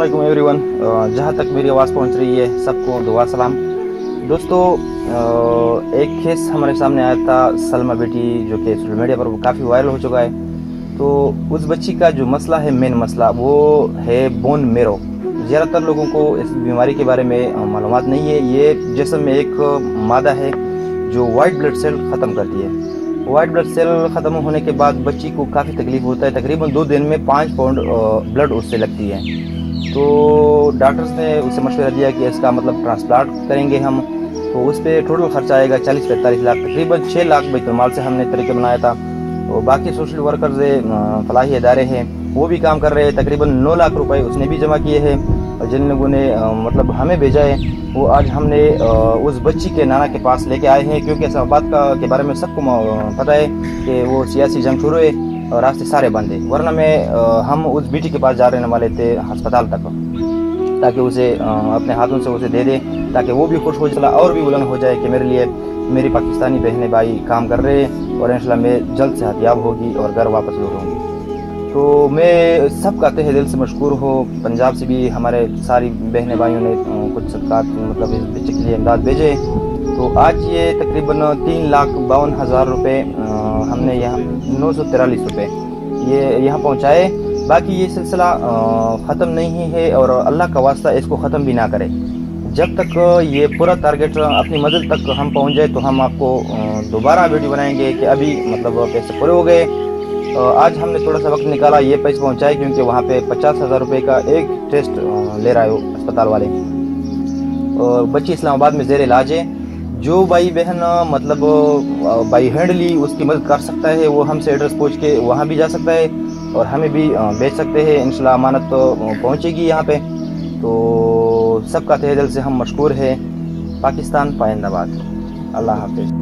अस्सलाम एवरीवन। जहाँ तक मेरी आवाज़ पहुँच रही है सबको दुआ सलाम। दोस्तों, एक केस हमारे सामने आया था, सलमा बेटी, जो कि सोशल मीडिया पर काफ़ी वायरल हो चुका है। तो उस बच्ची का जो मसला है, मेन मसला वो है बोन मेरो। ज़्यादातर लोगों को इस बीमारी के बारे में मालूमात नहीं है। ये जिस्म में एक मादा है जो वाइट ब्लड सेल ख़त्म करती है। वाइट ब्लड सेल ख़त्म होने के बाद बच्ची को काफ़ी तकलीफ होता है। तकरीबन 2 दिन में 5 पाउंड ब्लड उससे लगती है। तो डॉक्टर्स ने उसे मशवरा दिया कि इसका मतलब ट्रांसप्लांट करेंगे हम, तो उस पर टोटल खर्चा आएगा 40-45 लाख, तकरीबन 6 लाख बैतुल माल से हमने तरीके बनाया था। तो बाकी सोशल वर्कर्स फलाही इदारे हैं, वो भी काम कर रहे हैं। तकरीबन 9 लाख रुपए उसने भी जमा किए हैं। और जिन लोगों ने मतलब हमें भेजा है, वो आज हमने उस बच्ची के नाना के पास लेके आए हैं, क्योंकि ऐसा बात के बारे में सबको पता है कि वो सियासी जंग शुरू है और रास्ते सारे बंद है। वरना हम उस बेटी के पास जा रहने वाले थे अस्पताल तक, ताकि उसे अपने हाथों से उसे दे दे, ताकि वो भी खुश हो चला और भी बुलंद हो जाए कि मेरे लिए मेरी पाकिस्तानी बहनें भाई काम कर रहे हैं और इंशाल्लाह मैं जल्द से हथियाब होगी और घर वापस लौटूंगी। तो मैं सबका तहे दिल से मशकूर हो। पंजाब से भी हमारे सारी बहनें भाइयों ने कुछ सदक़ात मतलब इस बच्चे के लिए इमदाद भेजे। तो आज ये तकरीबन 3,52,000 रुपये हमने यहाँ 943 रुपये ये यहाँ पहुँचाए। बाकी ये सिलसिला ख़त्म नहीं है और अल्लाह का वास्ता इसको ख़त्म भी ना करे। जब तक ये पूरा टारगेट अपनी मंजिल तक हम पहुँच जाए तो हम आपको दोबारा वीडियो बनाएंगे कि अभी मतलब पैसे पूरे हो गए। आज हमने थोड़ा सा वक्त निकाला ये पैसे पहुँचाए, क्योंकि वहाँ पे 50,000 रुपये का एक टेस्ट ले रहा है अस्पताल वाले। और बच्ची इस्लामाबाद में ज़ेर इलाज है। जो भाई बहन मतलब बाई हैंडली उसकी मदद कर सकता है, वो हमसे एड्रेस पूछ के वहाँ भी जा सकता है और हमें भी भेज सकते हैं। इंशाल्लाह अमानत तो पहुँचेगी यहाँ पे। तो सबका तहे दिल से हम मशकूर है। पाकिस्तान पाइंदाबाद। अल्लाह हाफिज़।